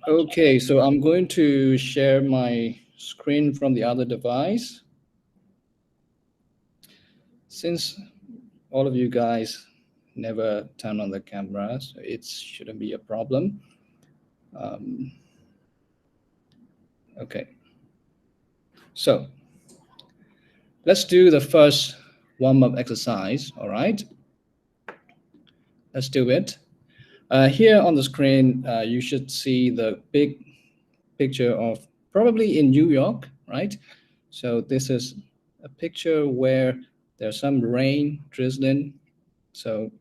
Okay, so I'm going to share my screen from the other device. Since all of you guys never turn on the camera, so it shouldn't be a problem. Um, okay, so let's do the first warm-up exercise, all right? Let's do it. Here on the screen, you should see the big picture of probably in New York, right? So this is a picture where there's some rain drizzling. So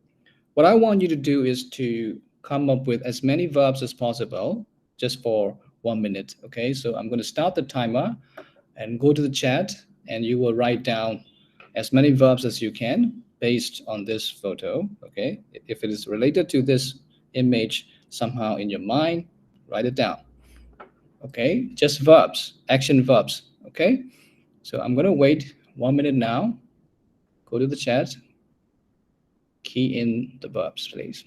what I want you to do is to come up with as many verbs as possible just for 1 minute. Okay, so I'm going to start the timer and go to the chat, and you will write down as many verbs as you can based on this photo. Okay, if it is related to this image somehow in your mind, write it down. Okay, just verbs, action verbs. Okay, so I'm going to wait 1 minute now. Go to the chat, key in the verbs, please.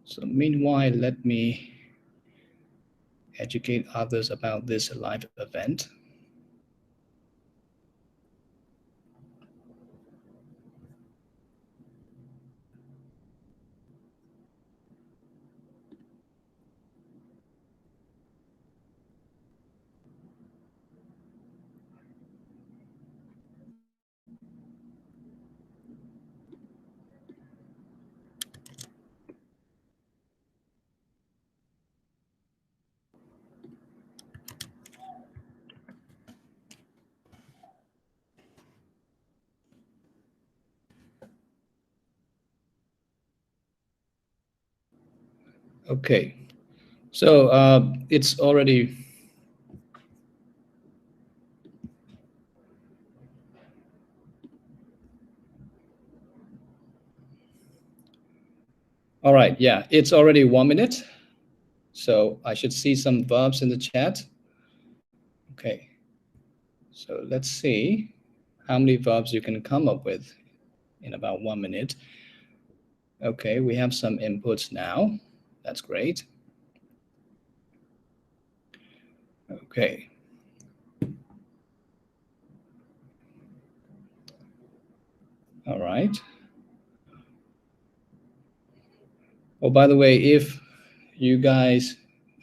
So meanwhile, let me educate others about this live event. Okay, so it's already. All right, yeah, it's already 1 minute. So I should see some verbs in the chat. Okay, so let's see how many verbs you can come up with in about 1 minute. Okay, we have some inputs now. That's great. Okay. All right. Oh, by the way, if you guys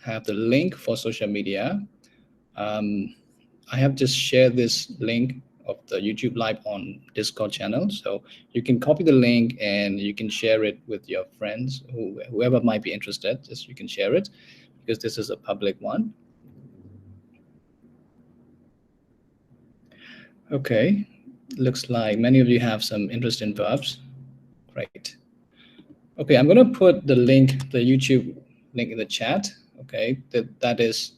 have the link for social media, um, I have just shared this link of the YouTube live on Discord channel. So you can copy the link and you can share it with your friends, whoever might be interested. Just you can share it because this is a public one. Okay, looks like many of you have some interest in verbs. Great. Okay, I'm gonna put the link, the YouTube link in the chat. Okay, that is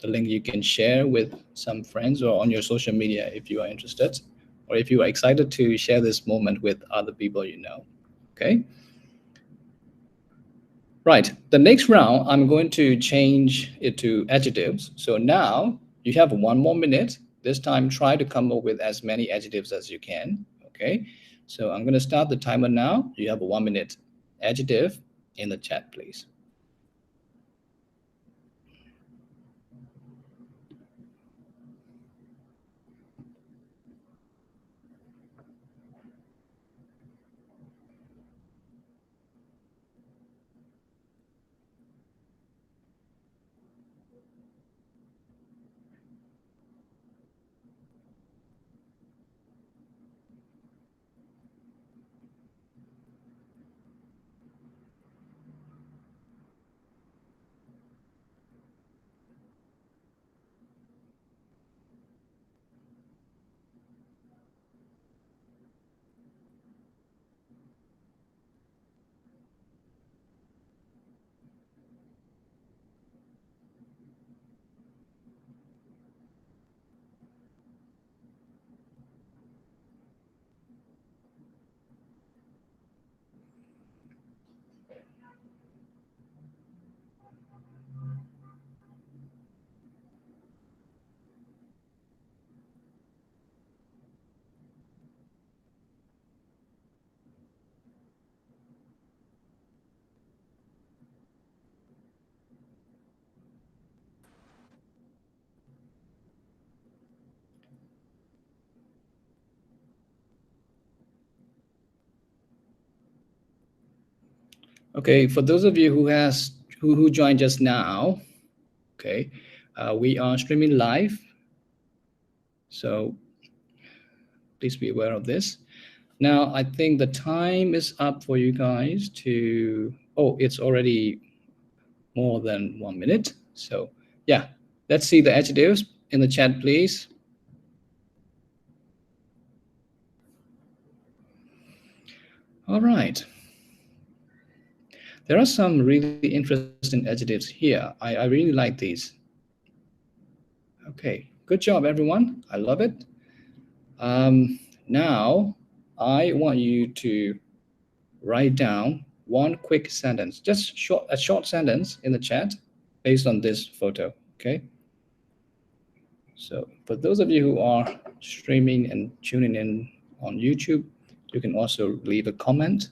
the link you can share with some friends or on your social media if you are interested, or if you are excited to share this moment with other people you know. Okay. Right. The next round, I'm going to change it to adjectives. So now you have 1 more minute. This time, try to come up with as many adjectives as you can. Okay. So I'm going to start the timer now. You have 1 minute. Adjective in the chat, please. Okay, for those of you who joined just now, okay, we are streaming live, so please be aware of this. Now, I think the time is up for you guys to. Oh, it's already more than 1 minute. So, yeah, let's see the adjectives in the chat, please. All right. There are some really interesting adjectives here. I really like these. Okay, good job, everyone. I love it. Now, I want you to write down one quick sentence, just a short sentence in the chat based on this photo. Okay. So for those of you who are streaming and tuning in on YouTube, you can also leave a comment.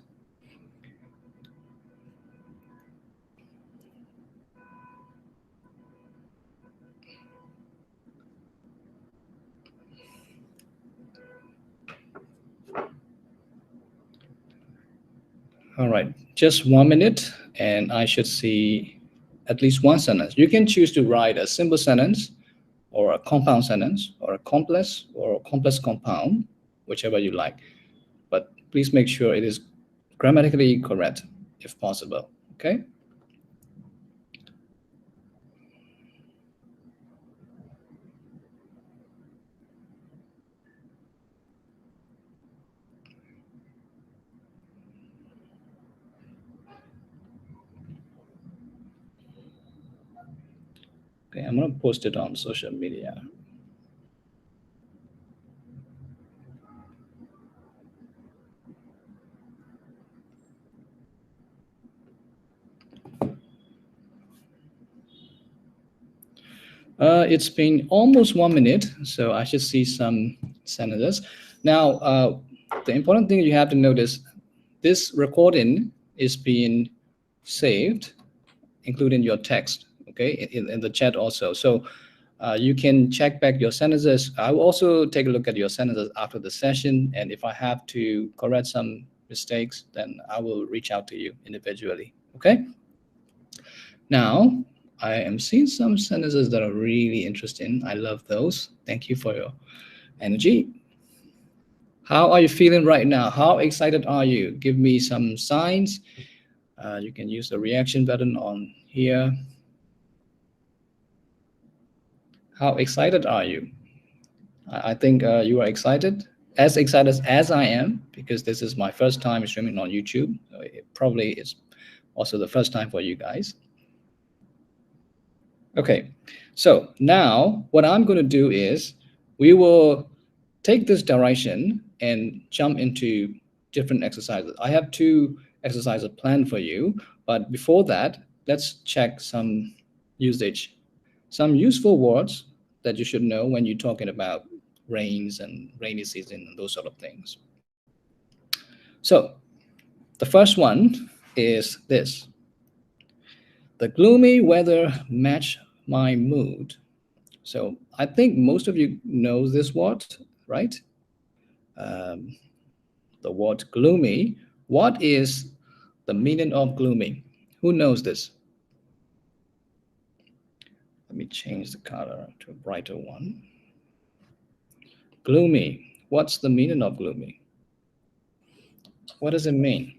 All right, just 1 minute, and I should see at least one sentence. You can choose to write a simple sentence, or a compound sentence, or a complex compound, whichever you like. But please make sure it is grammatically correct, if possible. Okay. Okay, I'm gonna post it on social media. It's been almost 1 minute, so I should see some sentences. Now, the important thing you have to notice, this recording is being saved, including your text, okay, in the chat also. So you can check back your sentences. I will also take a look at your sentences after the session, and if I have to correct some mistakes, then I will reach out to you individually, okay? Now, I am seeing some sentences that are really interesting. I love those. Thank you for your energy. How are you feeling right now? How excited are you? Give me some signs. You can use the reaction button on here. How excited are you? I think you are excited as I am, because this is my first time streaming on YouTube. So it probably is also the first time for you guys. Okay, so now what I'm going to do is we will take this direction and jump into different exercises. I have 2 exercises planned for you, but before that, let's check some usage, some useful words that you should know when you're talking about rains and rainy season and those sort of things. So the first one is this: the gloomy weather matched my mood. So I think most of you know this word, right? Um, the word gloomy. What is the meaning of gloomy? Who knows this? Let me change the color to a brighter one. Gloomy. What's the meaning of gloomy? What does it mean?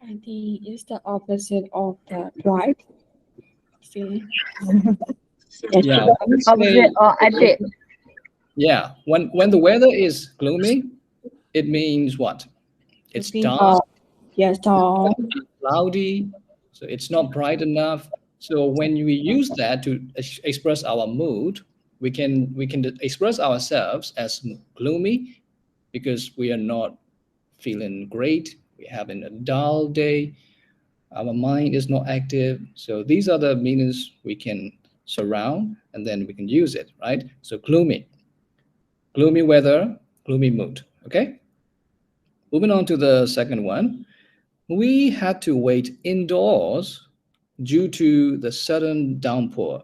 I think it's the opposite of the bright. See? Yeah, Opposite or addict. yeah. When the weather is gloomy, it means what? It's dark, Yes, dark. cloudy, so it's not bright enough. So when we use that to express our mood, we can express ourselves as gloomy because we are not feeling great. We're having a dull day. Our mind is not active. So these are the meanings we can surround, and then we can use it, right? So gloomy, gloomy weather, gloomy mood. Okay. Moving on to the second one. We had to wait indoors due to the sudden downpour.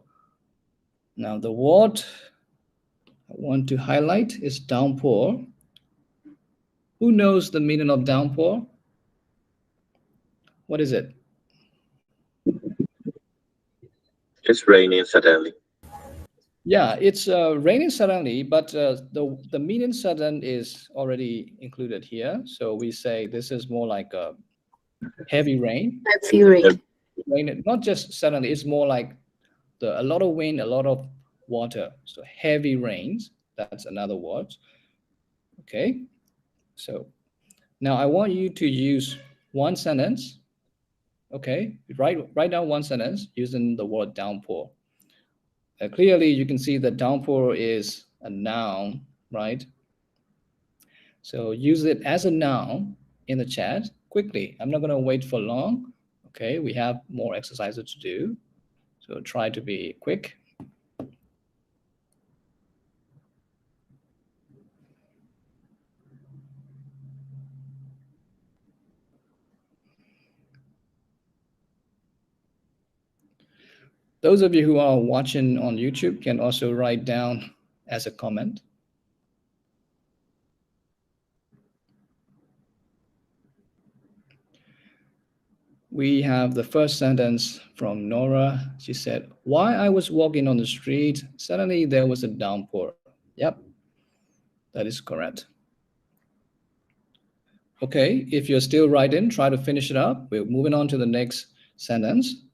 Now, the word I want to highlight is downpour. Who knows the meaning of downpour? What is it? It's raining suddenly. Yeah, it's raining suddenly, but the meaning sudden is already included here. So we say this is more like a heavy rain. A few Yep. rain. Rain, not just suddenly. It's more like a lot of wind, a lot of water. So heavy rains. That's another word. Okay. So now I want you to use one sentence. Okay, write down one sentence using the word downpour. Clearly, you can see that downpour is a noun, right? So use it as a noun in the chat quickly. I'm not going to wait for long. Okay, we have more exercises to do. So try to be quick. Those of you who are watching on YouTube can also write down as a comment. We have the first sentence from Nora. She said, "While I was walking on the street, suddenly there was a downpour." Yep, that is correct. Okay, if you're still writing, try to finish it up. We're moving on to the next sentence.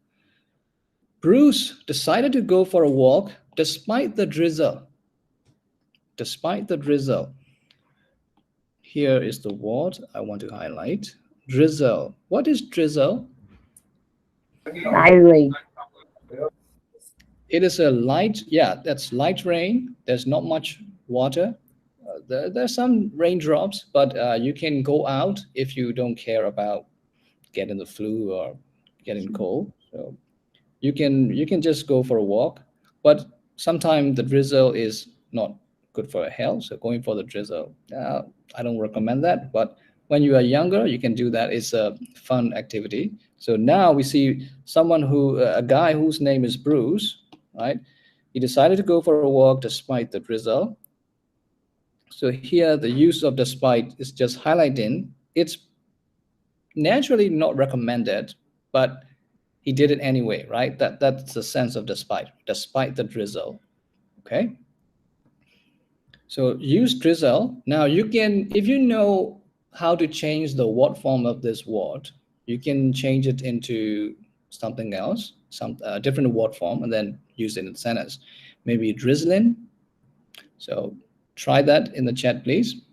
Bruce decided to go for a walk despite the drizzle. Despite the drizzle. Here is the word I want to highlight. Drizzle. What is drizzle? Light rain. It is a light, yeah, that's light rain. There's not much water. There's some raindrops, but you can go out if you don't care about getting the flu or getting cold. So you can just go for a walk, but sometimes the drizzle is not good for your health. So going for the drizzle, I don't recommend that. But when you are younger, you can do that. It's a fun activity. So now we see someone a guy whose name is Bruce, right? He decided to go for a walk despite the drizzle. So here the use of despite is just highlighting. It's naturally not recommended, but he did it anyway, right? That's the sense of despite the drizzle. Okay. So use drizzle. Now you can, if you know how to change the word form of this word, you can change it into something else, some different word form, and then use it in the sentence. Maybe drizzling. So try that in the chat, please.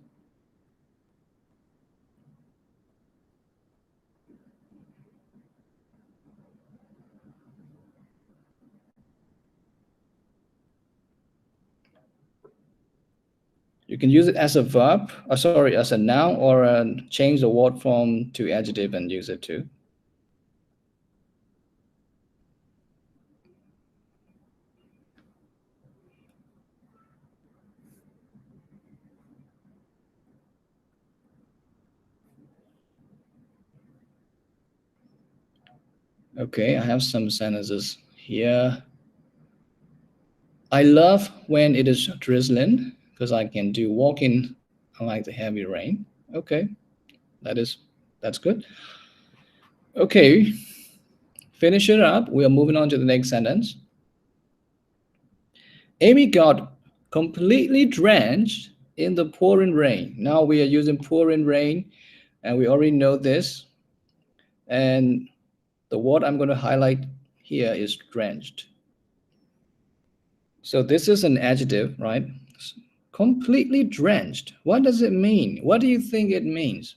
You can use it as a verb, sorry, as a noun, or change the word form to adjective and use it too. Okay, I have some sentences here. I love when it is drizzling because I can do walking unlike the heavy rain. Okay, that's good. Okay, finish it up. We are moving on to the next sentence. Amy got completely drenched in the pouring rain. Now we are using pouring rain, and we already know this. And the word I'm going to highlight here is drenched. So this is an adjective, right? Completely drenched. What does it mean? What do you think it means?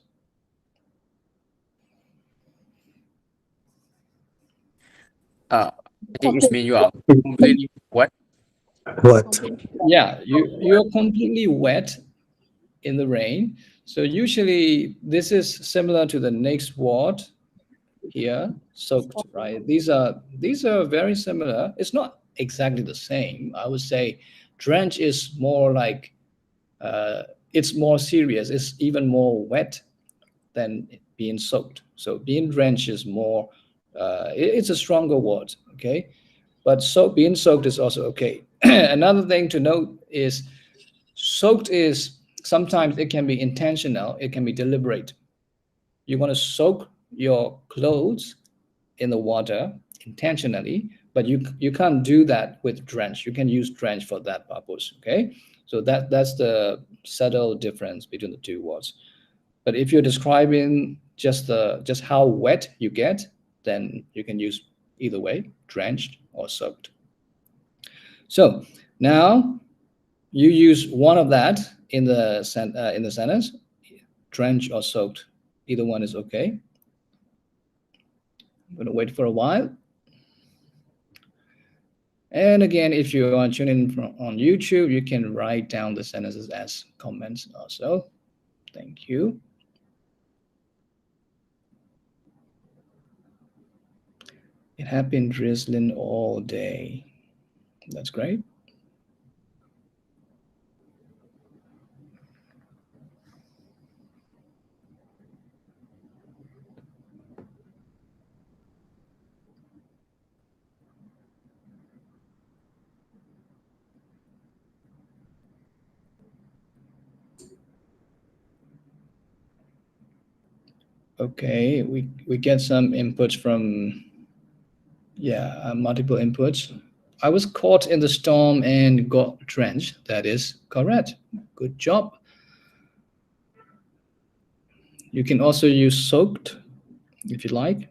I think it means you are completely wet. What? Yeah, you're completely wet in the rain. So usually this is similar to the next word here, soaked, right? These are very similar. It's not exactly the same. I would say drench is more like it's more serious. It's even more wet than being soaked. So being drenched is more. It's a stronger word, okay? But being soaked is also okay. Another thing to note is soaked is sometimes it can be intentional. It can be deliberate. You want to soak your clothes in the water intentionally, but you can't do that with drench. You can use drench for that purpose. Okay, so that's the subtle difference between the two words. But if you're describing just how wet you get, then you can use either way, drenched or soaked. So now you use one of that in the in the sentence, drenched or soaked. Either one is okay. I'm going to wait for a while. And again, if you are tuning in on YouTube, you can write down the sentences as comments also. Thank you. It had been drizzling all day. That's great. Okay, we get some inputs from, yeah, multiple inputs. I was caught in the storm and got drenched. That is correct. Good job. You can also use soaked if you like.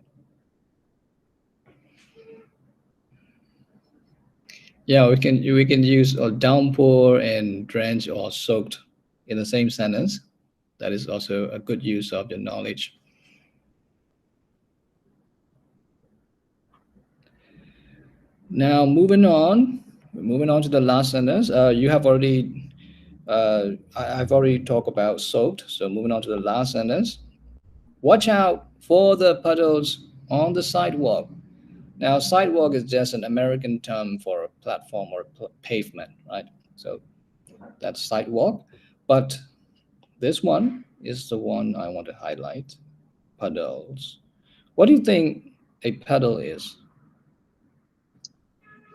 Yeah, we can use a downpour and drench or soaked in the same sentence. That is also a good use of your knowledge. Now moving on to the last sentence. You have already, I've already talked about soaked. So moving on to the last sentence. Watch out for the puddles on the sidewalk. Now, sidewalk is just an American term for a platform or pavement, right? So that's sidewalk. But this one is the one I want to highlight. Puddles. What do you think a puddle is?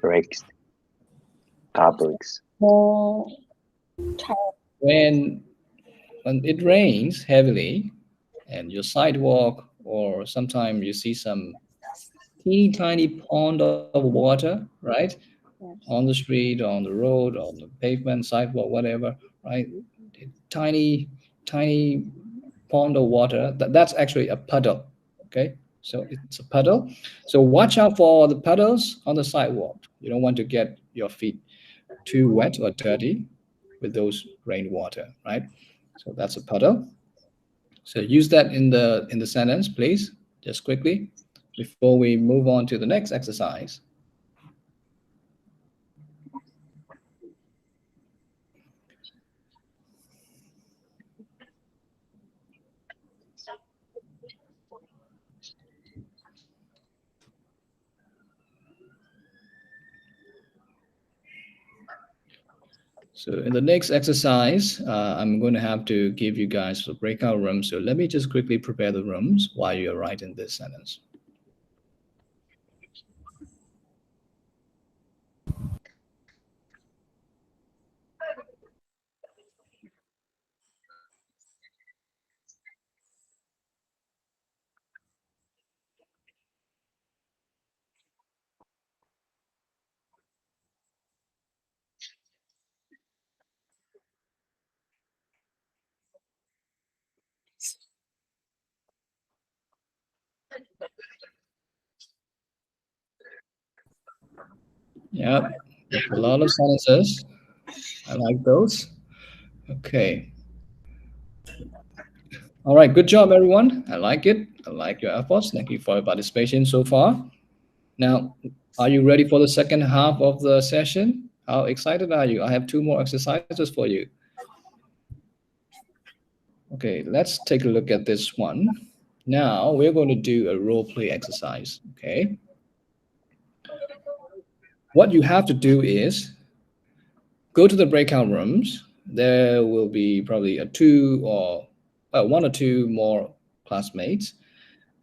Bricks. Fabrics. More When when it rains heavily and your sidewalk, or sometimes you see some teeny tiny pond of water, right? On the street, on the road, on the pavement, sidewalk, whatever, right? Tiny, tiny pond of water. That's actually a puddle. Okay, so it's a puddle. So watch out for the puddles on the sidewalk. You don't want to get your feet too wet or dirty with those rainwater, right? So that's a puddle. So use that in the sentence, please, just quickly before we move on to the next exercise. So in the next exercise, I'm going to have to give you guys a breakout room. So let me just quickly prepare the rooms while you're writing this sentence. Yeah, a lot of sentences. I like those. Okay. All right. Good job, everyone. I like it. I like your efforts. Thank you for your participation so far. Now, are you ready for the second half of the session? How excited are you? I have two more exercises for you. Okay, let's take a look at this one. Now, we're going to do a role play exercise. Okay. What you have to do is go to the breakout rooms. There will be probably a two or one or two more classmates,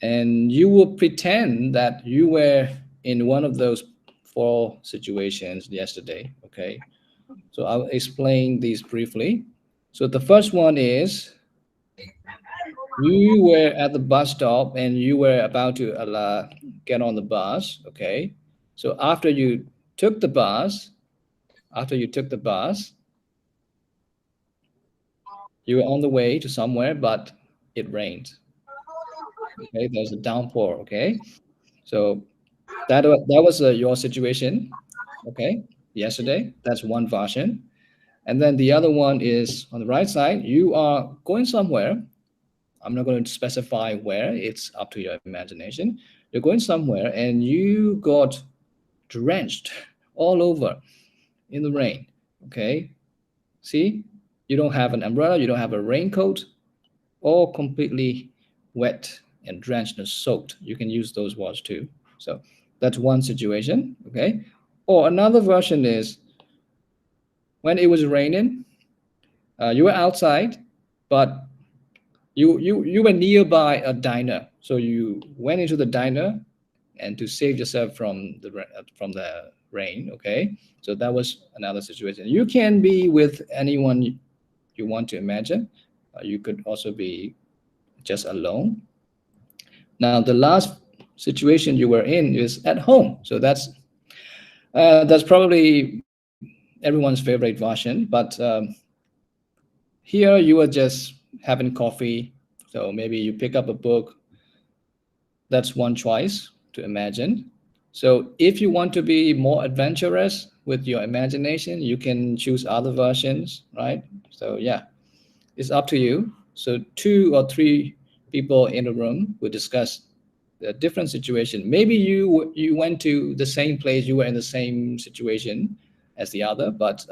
and you will pretend that you were in one of those four situations yesterday. Okay, so I'll explain these briefly. So the first one is you were at the bus stop and you were about to get on the bus. Okay, So after you took the bus, after you took the bus, you were on the way to somewhere, but it rained. Okay, there's a downpour. Okay, so that was your situation. Okay, yesterday. That's one version. And then the other one is on the right side. You are going somewhere. I'm not going to specify where. It's up to your imagination. You're going somewhere, and you got drenched all over in the rain. Okay, see, you don't have an umbrella. You don't have a raincoat. All completely wet and drenched and soaked. You can use those words too. So that's one situation. Okay. Or another version is when it was raining, you were outside, but you were nearby a diner. So you went into the diner and to save yourself from the rain. Okay. So that was another situation. You can be with anyone you want to imagine. You could also be just alone. Now, the last situation you were in is at home. So that's probably everyone's favorite version. But here you are just having coffee. So maybe you pick up a book. That's one choice to imagine. So if you want to be more adventurous with your imagination, you can choose other versions, right? So yeah, it's up to you. So two or three people in a room will discuss a different situation. Maybe you went to the same place, you were in the same situation as the other, but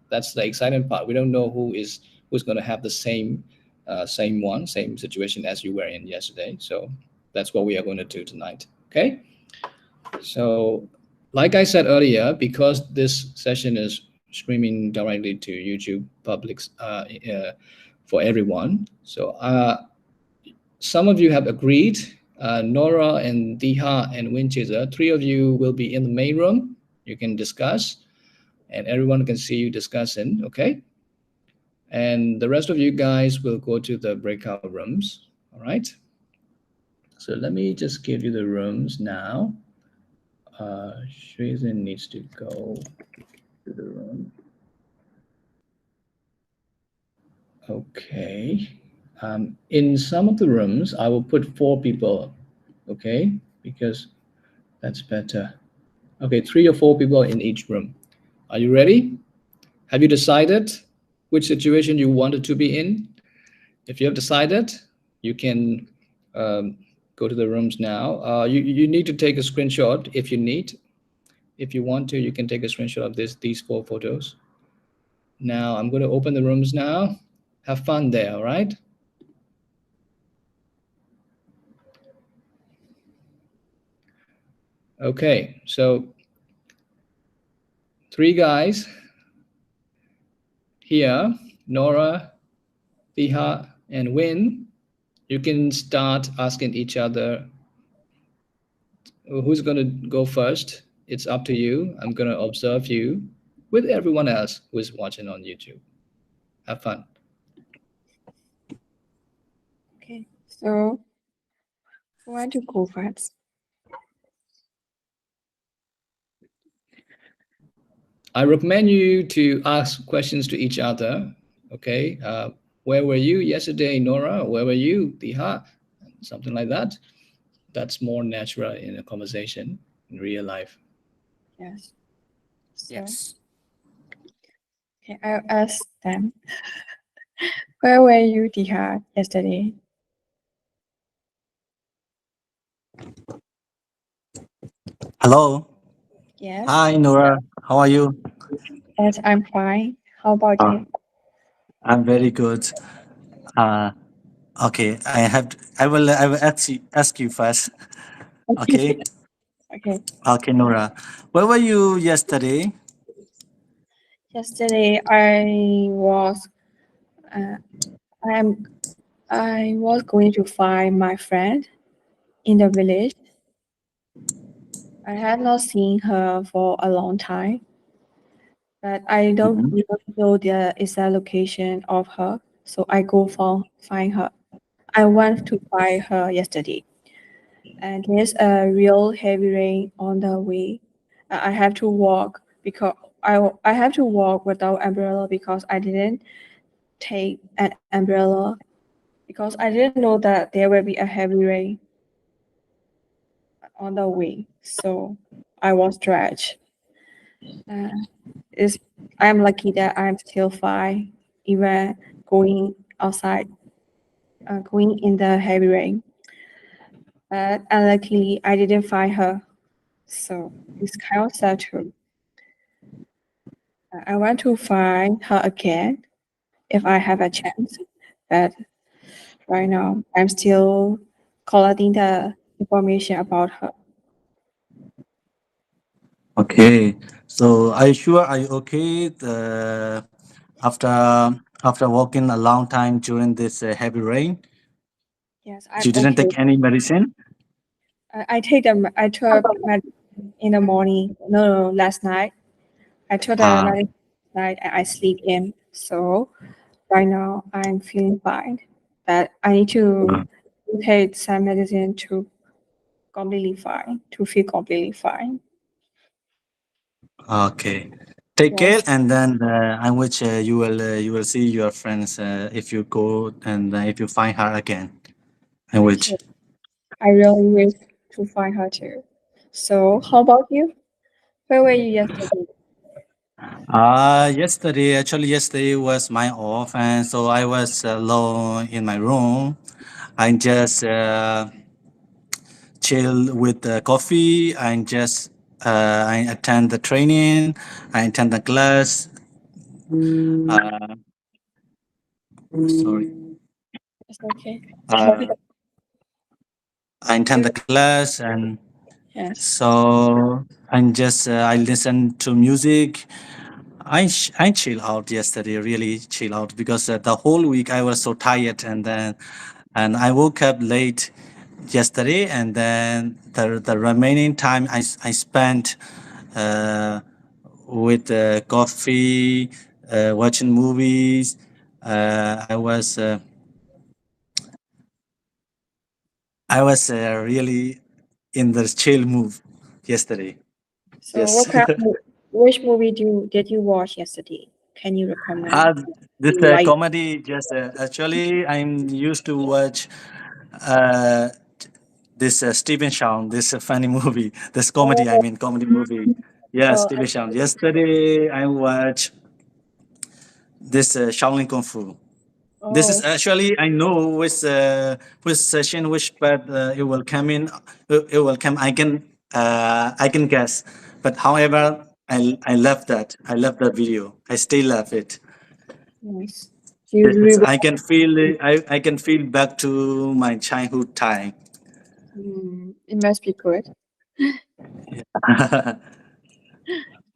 that's the exciting part. We don't know who's going to have the same situation as you were in yesterday. So that's what we are going to do tonight. Okay. So, like I said earlier, because this session is streaming directly to YouTube publics for everyone, so some of you have agreed. Nora and Diha and Winchester, three of you will be in the main room. You can discuss, and everyone can see you discussing. Okay, and the rest of you guys will go to the breakout rooms. All right. So let me just give you the rooms now. Shrezen needs to go to the room. Okay. In some of the rooms, I will put four people, okay? Because that's better. Okay, three or four people in each room. Are you ready? Have you decided which situation you wanted to be in? If you have decided, you can go to the rooms now. You need to take a screenshot if you need. If you want to, you can take a screenshot of these four photos. Now I'm going to open the rooms now. Have fun there, all right? Okay, so three guys here, Nora, Piha, and Win. You can start asking each other who's going to go first. It's up to you. I'm going to observe you with everyone else who is watching on YouTube. Have fun. Okay, so who want to go first? I recommend you to ask questions to each other. Okay, where were you yesterday, Nora? Where were you, Diha? Something like that. That's more natural in a conversation in real life. Yes. So, Yes. okay, I'll ask them. Where were you, Diha, yesterday? Hello. Yes. Hi, Nora. How are you? Yes, I'm fine. How about Uh, you? I'm very good. Uh, okay, I will ask you first. Okay. Okay. Okay, Nora. Where were you yesterday? Yesterday I was uh, I was going to find my friend in the village. I had not seen her for a long time, but I don't Mhm. even know the exact location of her, so I go for find her. I went to find her yesterday, and there's a real heavy rain on the way. I have to walk because I have to walk without umbrella because I didn't take an umbrella because I didn't know that there will be a heavy rain on the way. So I was stretched. Uh, is I'm lucky that I'm still fine, even going outside, going in the heavy rain. But unluckily, I didn't find her. So it's kind of sad too. I want to find her again if I have a chance. But right now, I'm still collecting the information about her. Okay. So are you sure? Are you okay? After after walking a long time during this heavy rain, Yes, I'm you didn't okay. take any medicine? I took medicine in the morning. No, last night. I took the Ah, medicine last night and I sleep in. So right now I'm feeling fine. But I need to take some medicine to completely fine, to feel completely fine. okay. Take care, Yes, and then I wish you will see your friends if you go and if you find her again. I me wish. too. I really wish to find her too. So how about you? Where were you yesterday? Yesterday was my off, and so I was alone in my room. I just chill with the coffee. I attend the training. I attend the class. Uh, sorry. It's okay. Uh, I attend You, the class, and yes. so I listen to music. I chill out yesterday, really chill out because the whole week I was so tired, and I woke up late yesterday, and then the remaining time I spent uh, with coffee, watching movies. I was really in the chill mood yesterday. So Yes. which movie did you watch yesterday? Can you recommend? uh, this You like? comedy just actually I'm used to watch uh, this Stephen Shaw, this funny movie, this comedy. I Oh, mean comedy movie. Yeah, oh, Stephen Shaw. Yesterday I watched this Shaolin Kung Fu. This is oh, actually I know which session which part it will come in. It will come. I can guess, but however I left that. I left that video. I still love it. nice. You This is, rewatch. I can feel it. I can feel back to my childhood time. It must be good.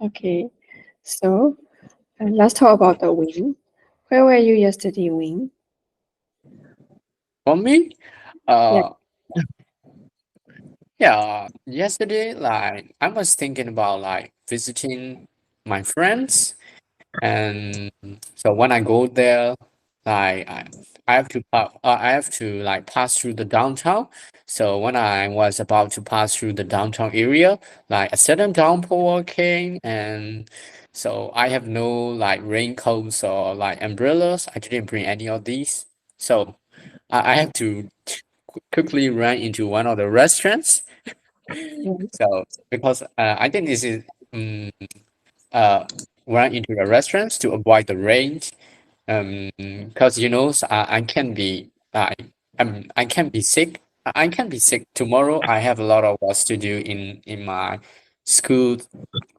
Okay. So let's talk about the win. Where were you yesterday, Win? For me, Yeah. uh, yeah, yesterday, like, I was thinking about like visiting my friends. And so when I go there, like I have to I have to like pass through the downtown. So when I was about to pass through the downtown area, like a sudden downpour came, and so I have no like raincoats or like umbrellas. I didn't bring any of these. So I have to quickly run into one of the restaurants. Yes. So because I think this is uh run into the restaurants to avoid the rain. Because I can be I can be sick. I can be sick tomorrow. I have a lot of work to do in my school,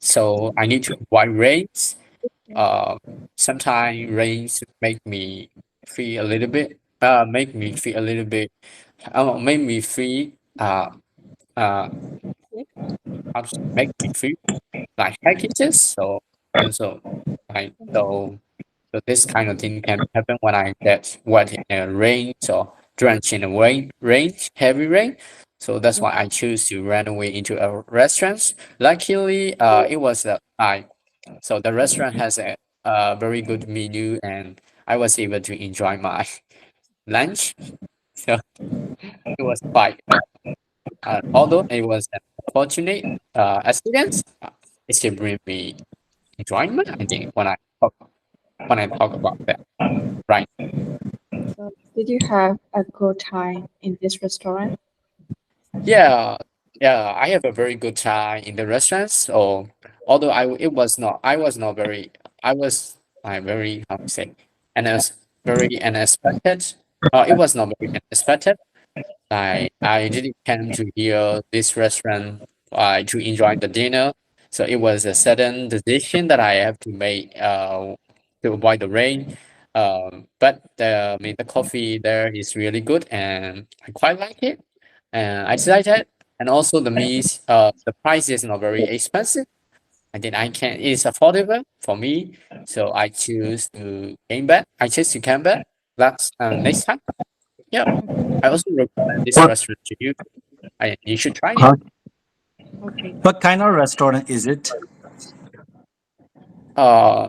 so I need to avoid rains. Uh, Sometimes rains make me feel a little bit, make me feel uh how to say, make me feel like packages. So and so like so this kind of thing can happen when I get wet in a rain or drenched in a heavy rain. So that's why I choose to run away into a restaurant. Luckily, it was so the restaurant has a very good menu, and I was able to enjoy my lunch. So it was quite although it was an unfortunate accident. it still brings me enjoyment. I think when I talk about that, right? So did you have a good time in this restaurant? Yeah, yeah, I have a very good time in the restaurant. So although I was not very, I was like very, how to say, very unexpected. It was not very unexpected. I didn't come to here this restaurant to enjoy the dinner. So it was a sudden decision that I have to make to avoid the rain. But I mean, the coffee there is really good and I quite like it. And I decided, and also the price is not very expensive. I think I can, it's affordable for me. So I choose to came back. I choose to come back next time. Yeah. I also recommend this What restaurant to you. You should try it. huh? Okay. What kind of restaurant is it? Uh,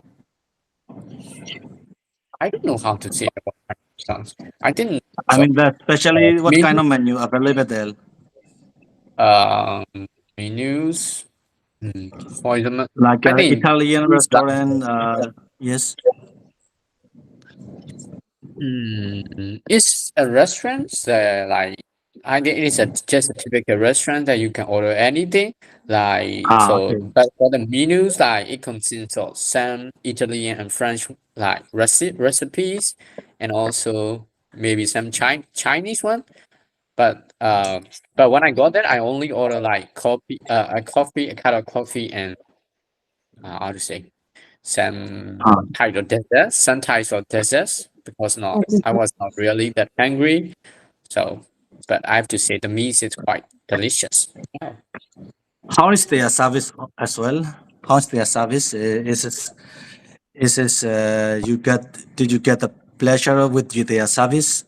I don't know how to say about my restaurants. I think I so. mean, especially what kind Menu, of menu available there? um, menus. For example, Like I think Italian it's like restaurant? Yes. it's a restaurant. Like I think it's just a typical restaurant that you can order anything. Like Ah, so, okay. but for the menus, like it consists of some Italian and French like recipes, and also maybe some Chinese one. But uh, but when I got there, I only order like a cup of coffee, and how to say Ah. some types of desserts because not Okay. I was not really that hungry. So, but I have to say the meat is quite delicious. Yeah. How is their service as well? How is their service? You did you get the pleasure with their service?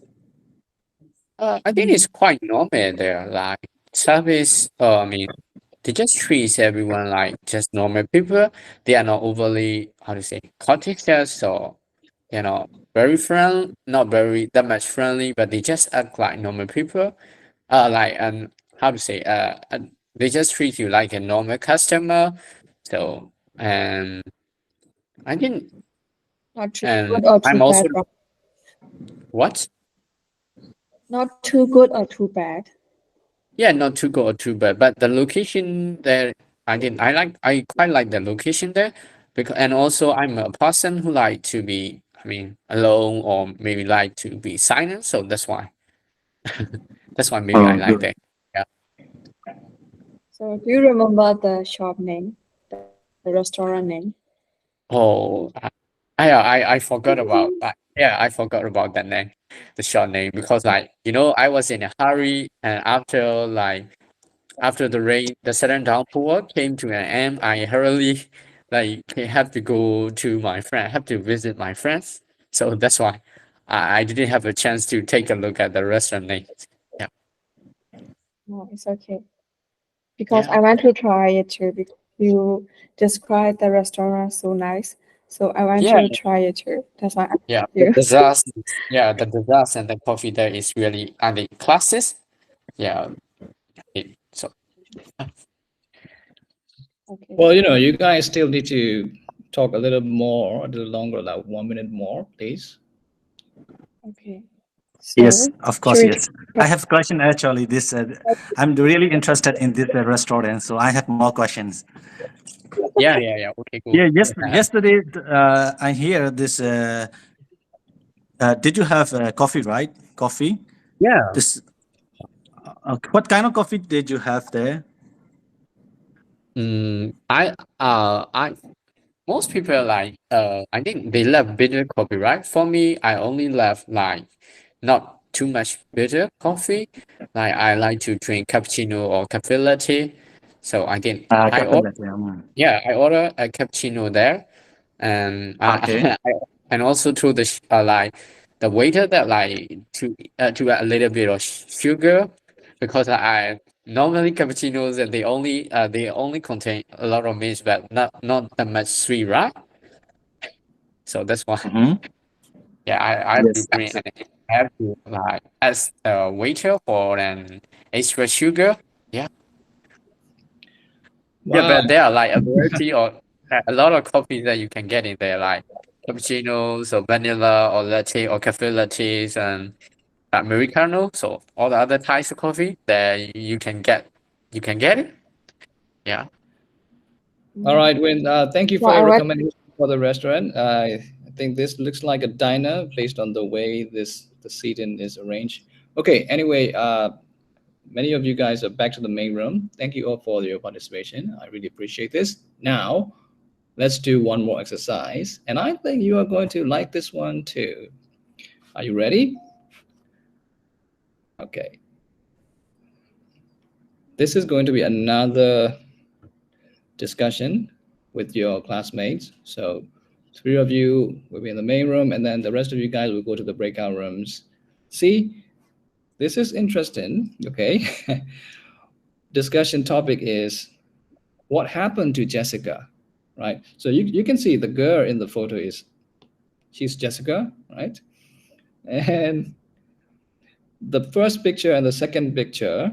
I think it's quite normal there. Like service, I mean, they just treat everyone like just normal people. They are not overly how to say courteous or very friendly, not very that much friendly, but they just act like normal people. Like how to say they just treat you like a normal customer. So and I think Not too and good or too I'm also bad, right? what? Not too good or too bad. Yeah, not too good or too bad, but the location there, I quite like the location there, because and also I'm a person who like to be, I mean, alone or maybe like to be silent, so that's why that's why maybe I Oh, like good. that. Yeah. So do you remember the shop name, the restaurant name? Oh, I forgot about that. Yeah, I forgot about that name, the short name, because I was in a hurry, and after the rain, the sudden downpour came to an end. I hurriedly have to go to my friend, have to visit my friends. So that's why I didn't have a chance to take a look at the restaurant name. Yeah, No, it's okay. Because yeah, I want to try it too. Because you described the restaurant so nice, so I want yeah, to try it too. That's why I yeah. asked you. The desserts and the coffee there is really are the classes. Yeah, so Okay. Well, you guys still need to talk a little more, a little longer, like 1 minute more, please. Okay. Yes, So of should course, we yes. I have question actually. I'm really interested in this restaurant, so I have more questions. yeah. Okay, cool. Yeah, yes. Uh, Yesterday, I hear this. Did you have coffee? Right, coffee. yeah. This. What kind of coffee did you have there? I most people I think they love bitter coffee, right? For me, I only love not too much bitter coffee. Like I like to drink cappuccino or cafe latte. So I think Cafe latte. I order a cappuccino there, and Okay. and also to the waiter that to add a little bit of sugar, because I normally cappuccinos and they only contain a lot of milk but not that much sweet, right? So that's why Mm-hmm. yeah I have to Yes. bring and I have to ask the waiter for an extra sugar. Yeah. Yeah, Wow. but there are like a variety or a lot of coffees that you can get in there, like cappuccinos or vanilla or latte or cafe lattes and americano. So all the other types of coffee that you can get it. Yeah. All right, Win. Thank you for Well, I your read. recommendation for the restaurant. I think this looks like a diner based on the way the seating is arranged. Okay. Anyway, many of you guys are back to the main room. Thank you all for your participation. I really appreciate this. Now, let's do one more exercise, and I think you are going to like this one too. Are you ready? Okay. This is going to be another discussion with your classmates. So, three of you will be in the main room, and then the rest of you guys will go to the breakout rooms. See, this is interesting. Okay. Discussion topic is what happened to Jessica, right? So you can see the girl in the photo is she's Jessica, right? And the first picture and the second picture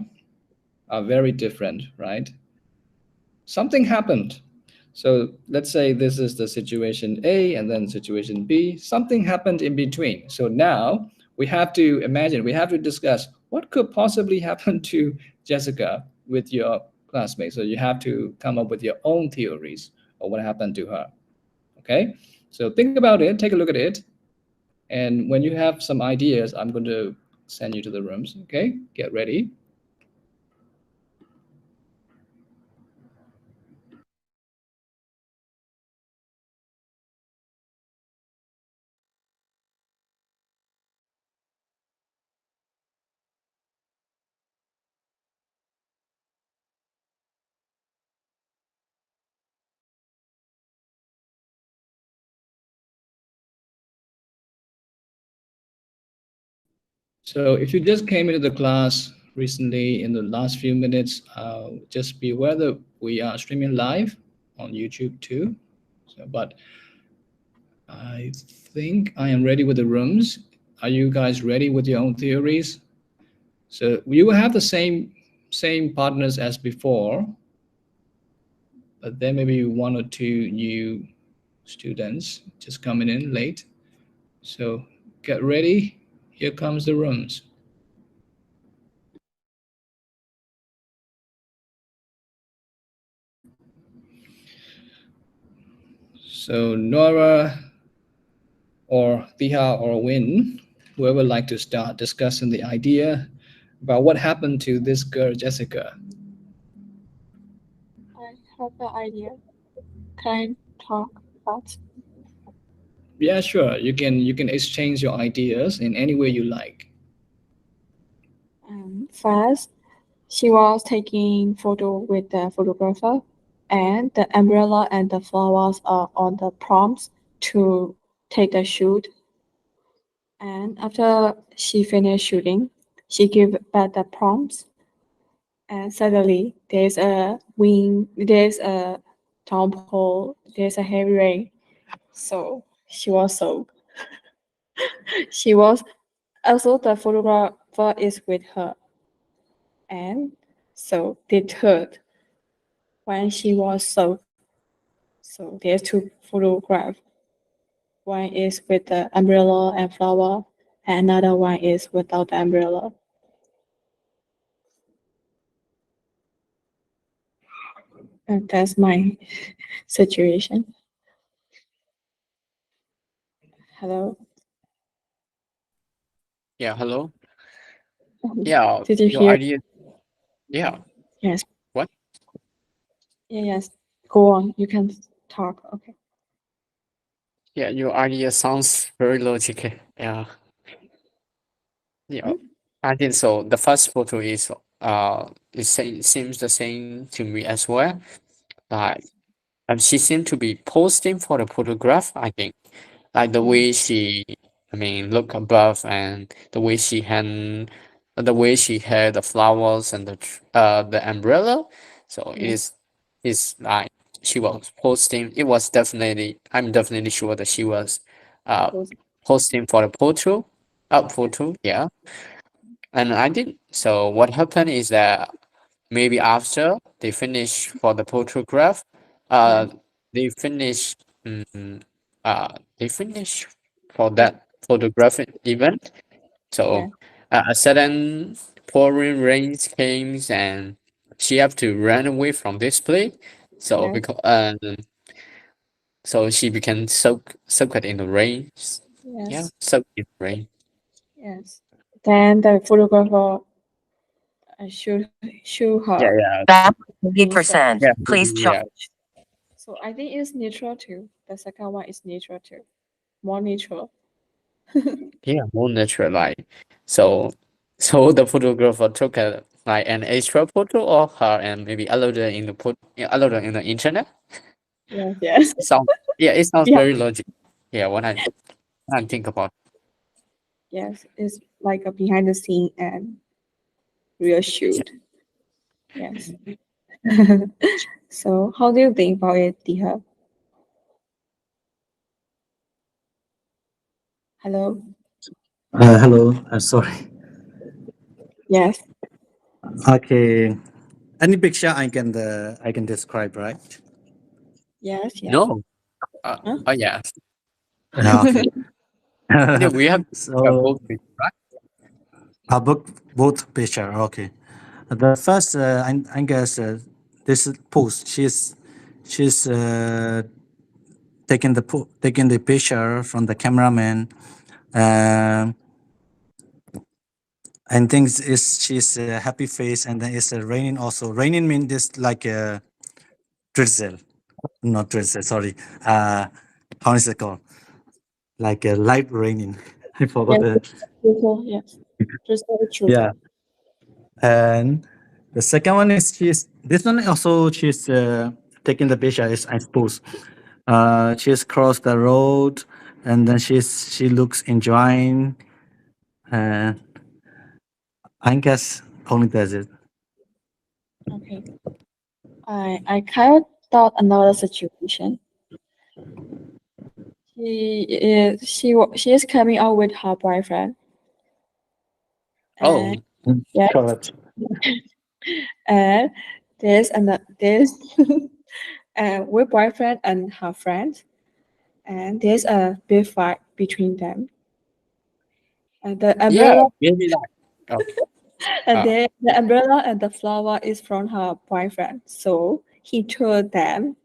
are very different, right? Something happened. So let's say this is the situation A and then situation B. Something happened in between. So now we have to imagine, we have to discuss what could possibly happen to Jessica with your classmates. So you have to come up with your own theories of what happened to her. Okay? So think about it, take a look at it. And when you have some ideas, I'm going to send you to the rooms. Okay? Get ready. So if you just came into the class recently in the last few minutes, just be aware that we are streaming live on YouTube too. So, but I think I am ready with the rooms. Are you guys ready with your own theories? So you will have the same partners as before, but there may be one or two new students just coming in late. So get ready. Here comes the rooms. So Nora or Tiha or Win, whoever would like to start discussing the idea about what happened to this girl Jessica. I have an idea. Can I talk about? Yeah, sure. You can exchange your ideas in any way you like. First, she was taking photo with the photographer, and the umbrella and the flowers are on the prompts to take the shoot. And after she finished shooting, she gave back the prompts, and suddenly there's a wind, there's a downpour, there's a heavy rain. So she was soaked. She was also the photographer is with her, and so they took when she was soaked. So there's two photographs. One is with the umbrella and flower, and another one is without the umbrella. And that's my situation. Hello. Yeah. Hello. Yeah. Did you Your hear? idea. Yeah. Yes. What? Yeah, yes. Go on. You can talk. Okay. Yeah. Your idea sounds very logical. Yeah. Yeah. Hmm? I think so. The first photo is seems the same to me as well. Like she seemed to be posting for the photograph, I think. Like the Yeah. way she, I mean, look above and the way she had the flowers and the umbrella. So Yeah. is like she was posting. It was definitely, I'm definitely sure that she was uh Pose. posting for the photo, yeah. And I did. So what happened is that maybe after they finish for the photograph, uh, they finish, mm, they finish for that photographic event. Yeah. So a sudden pouring rain came and she have to run away from this place. So Yes. because so she became soaked in the rain. Yeah, Yes. soaked in the rain. Yes. Then the photographer show Yeah, her yeah, means that. yeah, yeah, So I think it's natural too. The second one is natural too. More natural. yeah, more natural. Like so, so the photographer took a like an extra photo of her and maybe uploaded in the uploaded in the internet. Yes. Yes. It sounds yeah, it sounds Yeah. very logic. Yeah, when I think about Yes. It's like a behind the scene and real it. shoot. Yes. So how do you think about it, Diha? Hello? Hello. Sorry. Yes. Okay. Any picture I can describe, right? Yes. Yes. No, Huh? oh yeah, Yeah, okay. I think we have So both pictures, right? I booked both picture. Okay. The first, I guess this post. She's taking the picture from the cameraman. Um, and things is she's a happy face, and then it's raining also. Raining means this like a drizzle, not drizzle. Sorry. Uh, how is it called? Like a light raining. I forgot Yes. the Truthful. Yes. Just very yeah. truthful. And the second one is she's this one also she's taking the picture is I suppose. She's crossed the road and then she looks enjoying. Uh, I guess only does it. Okay. I kind of thought another situation. She is coming out with her boyfriend, and Oh, yes, Correct. and there's with boyfriend and her friend, and there's a big fight between them. And the yeah, umbrella maybe like okay. and Uh, the umbrella and the flower is from her boyfriend. So he told them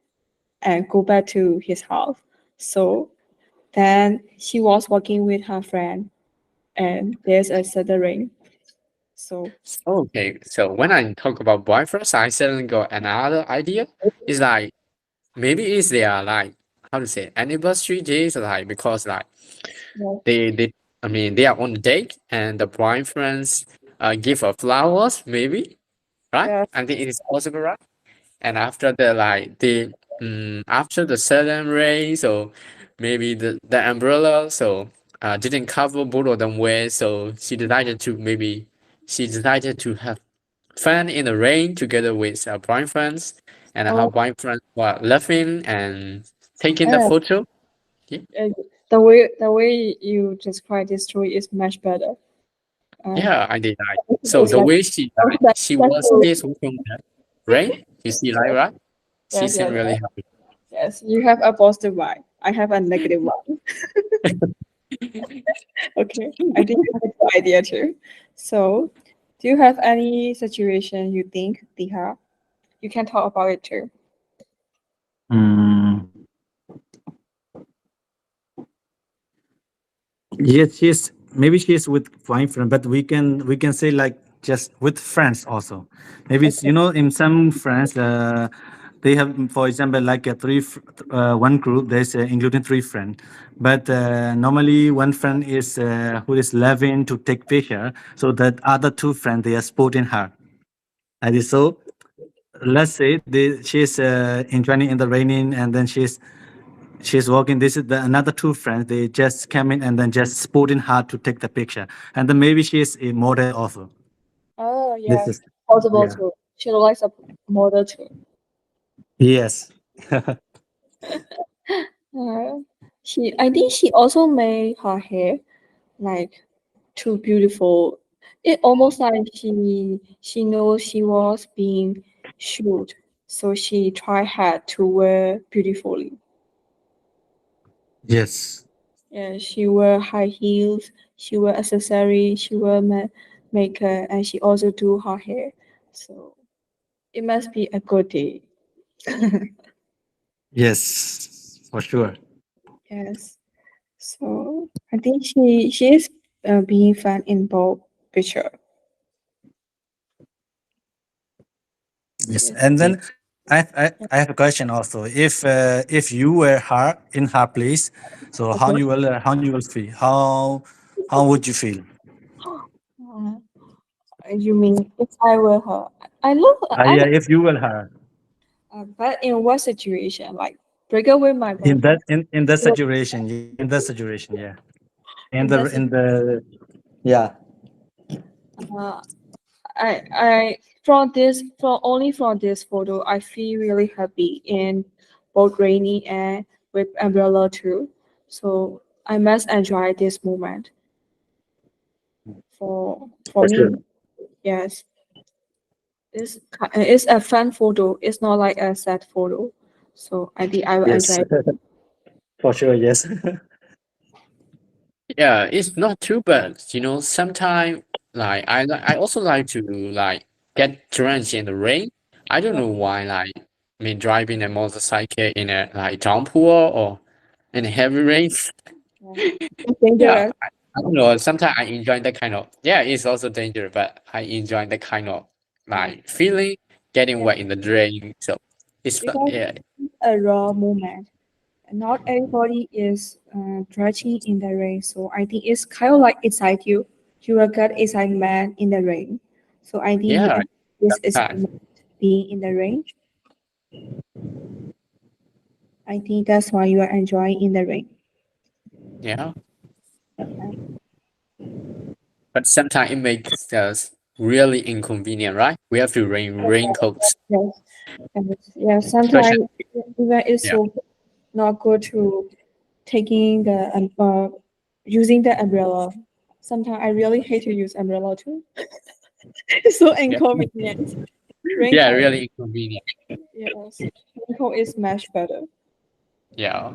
and go back to his house. So then she was walking with her friend, and there's a sudden rain. So okay, so when I talk about boyfriends, I suddenly got another idea. It's like maybe it's their like how to say anniversary days, like because like yes, they I mean they are on a date and the boyfriends give her flowers, maybe right? yes, I think it is possible, right? And after the like the after the sudden rain, so maybe the umbrella so didn't cover both of them well, so she decided to have fun in the rain together with her boyfriends, and her oh, boyfriend were laughing and taking the yes. photo. Yeah, uh, the way you describe this story is much better. yeah, I did like so It's the like way she like she was this weekend rain, you see like right? She yes, seemed yes, really yes, happy. yes. You have a positive vibe. I have a negative one. Okay, I think you have a good idea too. So, do you have any situation you think they have? You can talk about it too. Mm, yes, she's maybe she's with boyfriend, but we can say like just with friends also. Maybe it's, Okay. in some friends, they have, for example, like a one group. There's including three friends, but normally one friend is who is loving to take picture, so that other two friends they are supporting her. And so let's say she's enjoying in the raining, and then she's walking. This is the another two friends. They just come in and then just supporting her to take the picture. And then maybe she's a model also. Oh This yes, is possible yeah. too. She likes a model too. Yes. Uh, I think she also made her hair like too beautiful. It almost like she knows she was being shoot, so she tried hard to wear beautifully. Yes. Yeah, she wear high heels, she wear accessories, she wear makeup, and she also do her hair. So it must be a good day. Yes, for sure. Yes. So I think she is being fun in both picture. Yes, Yes. and Yeah. then I have a question also. If you were her in her place, so Okay. how you will feel? How would you feel? Uh, you mean if I were her? I love I Yeah, if you were her but in what situation? Like break up with my in boyfriend? that situation, yeah, in that situation, yeah, In that in the yeah. uh, I from this from only from this photo I feel really happy in both rainy and with umbrella too. So I must enjoy this moment for For sure. me. Yes. It's a fun photo. It's not like a sad photo. So I think I will Yes, enjoy. for sure. Yes. Yeah, it's not too bad. Sometimes like I also like to like get drenched in the rain. I don't know why. Like, I mean, driving a motorcycle in a like downpour or in a heavy rain. Yeah. It's Yeah, dangerous. I don't know. Sometimes I enjoy that kind of. Yeah, it's also dangerous, but I enjoy that kind of Yeah. like feeling getting Yeah. wet in the drain. So it's fun. Because Yeah, it's a raw moment. Not everybody is dredging in the rain. So I think it's kind of like excite you. You will get excitement in the rain. So I think you yeah. enjoy this Sometimes. excitement being in the rain. I think that's why you are enjoying in the rain. Yeah, but sometimes it makes us really inconvenient, right? We have to raincoats, Yes. Yes. Yeah. especially. Sometimes even it's Yeah, so not good to taking the using the umbrella. Sometimes I really hate to use umbrella too. It's so yeah, inconvenient. yeah. Raincoat, Really inconvenient. yes. Raincoat is much better. Yeah.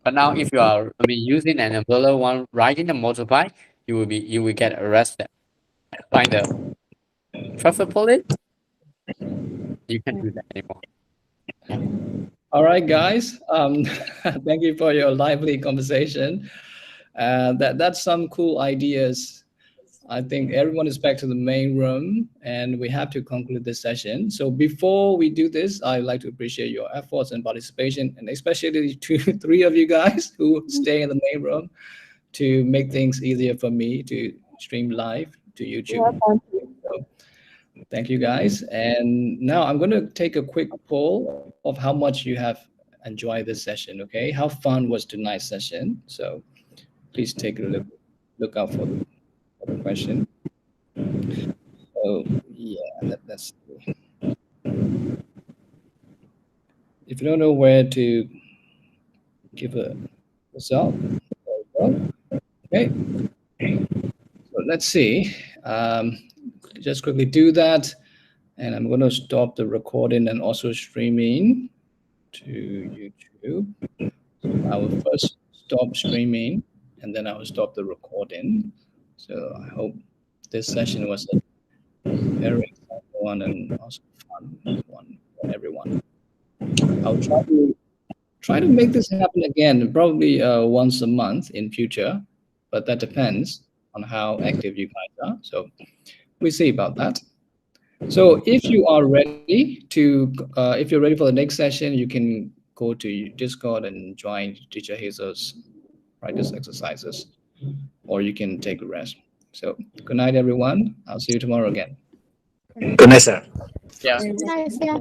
But now, if you are, I mean, using an umbrella while riding a motorbike, you will get arrested by the traffic police. You can't Yeah. do that anymore. Yeah. All right, guys. Thank you for your lively conversation. That's some cool ideas. I think everyone is back to the main room, and we have to conclude this session. So before we do this, I'd like to appreciate your efforts and participation, and especially to three of you guys who stay in the main room to make things easier for me to stream live to Yeah, YouTube. thank you. So thank you guys. And now I'm going to take a quick poll of how much you have enjoyed this session. Okay, how fun was tonight's session? So please take a look out for the question. So yeah, that's if you don't know where to give a result, there you go. Okay, so let's see. Um, just quickly do that, and I'm going to stop the recording and also streaming to YouTube. So I will first stop streaming, and then I will stop the recording. So I hope this session was a very exciting one and also fun one for everyone. I'll try to make this happen again, probably once a month in future, but that depends on how active you guys are. So we see about that. So if you are ready if you're ready for the next session, you can go to Discord and join Teacher Hazel's practice exercises, or you can take a rest. So good night, everyone. I'll see you tomorrow again. Good night. Good night, sir. Yeah. Very well. Nice, yeah.